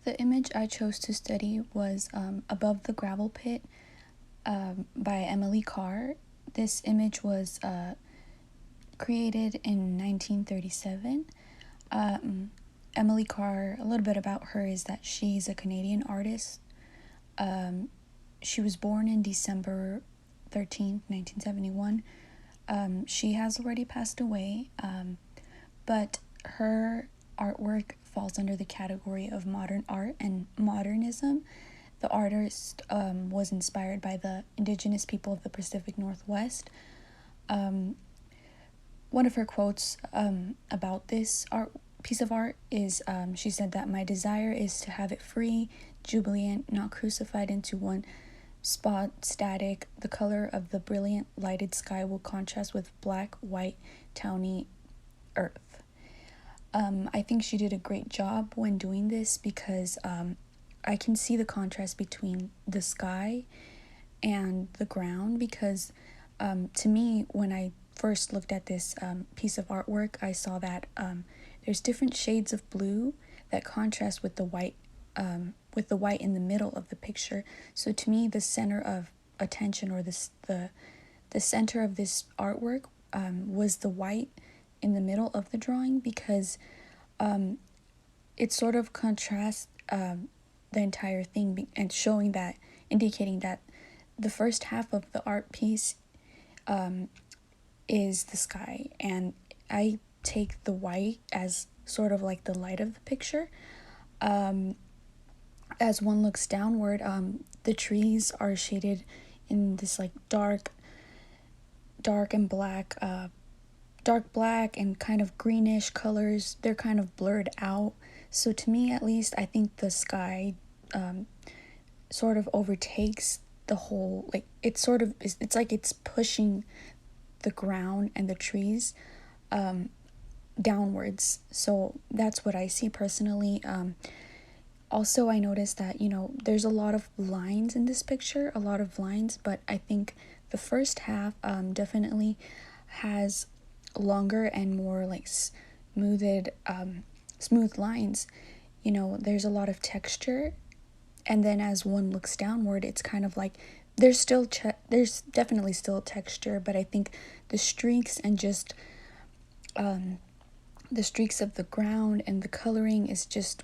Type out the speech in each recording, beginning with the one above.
The image I chose to study was Above the Gravel Pit by Emily Carr. This image was created in 1937. Emily Carr, a little bit about her is that she's a Canadian artist. She was born in December 13th, 1971. She has already passed away, but her artwork falls under the category of modern art and modernism. The artist was inspired by the indigenous people of the Pacific Northwest. One of her quotes about this piece of art is she said that my desire is to have it free, jubilant, not crucified into one spot, static. The color of the brilliant lighted sky will contrast with black, white, towny earth. I think she did a great job when doing this because I can see the contrast between the sky and the ground because to me, when I first looked at this piece of artwork, I saw that there's different shades of blue that contrast with the white in the middle of the picture. So to me, the center of attention or the center of this artwork was the white in the middle of the drawing because it sort of contrasts the entire thing and indicating that the first half of the art piece is the sky, and I take the white as sort of like the light of the picture. As one looks downward, the trees are shaded in this like dark and black, dark black and kind of greenish colors. They're kind of blurred out. So to me, at least, I think the sky sort of overtakes the whole, like it's like it's pushing the ground and the trees downwards. So that's what I see personally. Also, I noticed that, there's a lot of lines in this picture, but I think the first half definitely has longer and more like smooth lines. There's a lot of texture, and then as one looks downward, it's kind of like there's definitely still texture, but I think the streaks and just the streaks of the ground and the coloring is just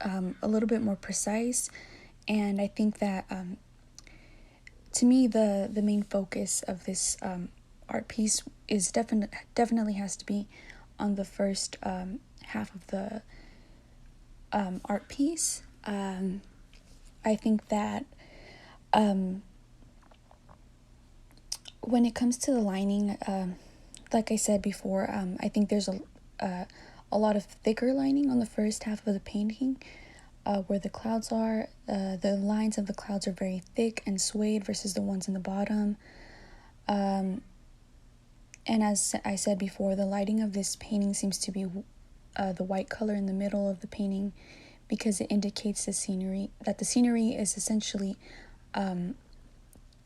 a little bit more precise. And I think that to me the main focus of this art piece is definitely has to be on the first half of the art piece. I think that when it comes to the lining, like I said before, I think there's a lot of thicker lining on the first half of the painting, where the clouds are. The lines of the clouds are very thick and swayed versus the ones in the bottom. And as I said before, the lighting of this painting seems to be the white color in the middle of the painting because it indicates the scenery is essentially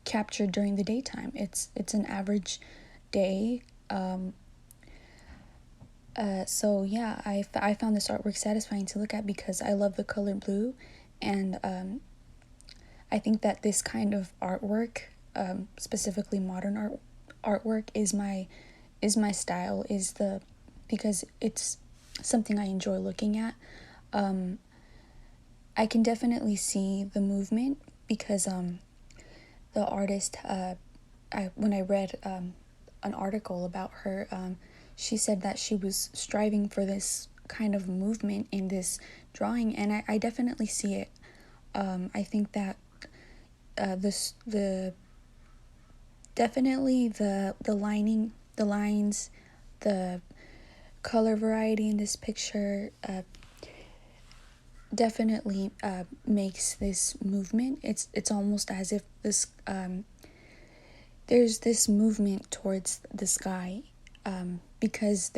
captured during the daytime. It's an average day. So yeah, I found this artwork satisfying to look at because I love the color blue, and I think that this kind of artwork, specifically modern artwork, is my style. Because it's something I enjoy looking at. I can definitely see the movement because the artist, when I read an article about her, she said that she was striving for this kind of movement in this drawing, and I definitely see it. I think that definitely the lining, the lines, the color variety in this picture definitely makes this movement. It's almost as if this there's this movement towards the sky, because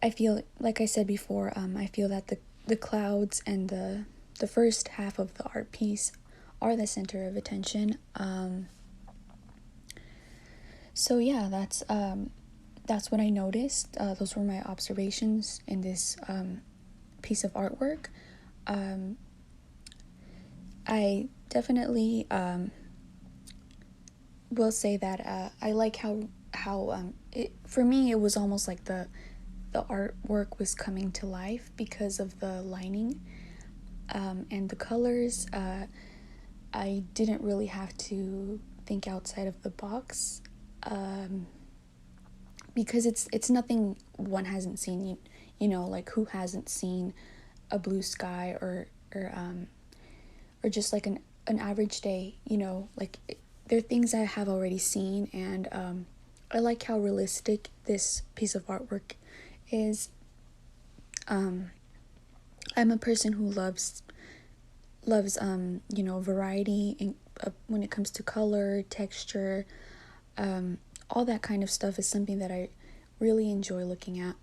I feel, like I said before, I feel that the clouds and the first half of the art piece are the center of attention. So yeah, that's that's what I noticed. Those were my observations in this piece of artwork. I definitely will say that I like how it, for me, it was almost like the artwork was coming to life because of the lining, and the colors. I didn't really have to think outside of the box, because it's nothing one hasn't seen. You know, like, who hasn't seen a blue sky, or just like an average day, you know, like, they're things I have already seen. And I like how realistic this piece of artwork is. I'm a person who loves you know, variety in, when it comes to color, texture, all that kind of stuff is something that I really enjoy looking at.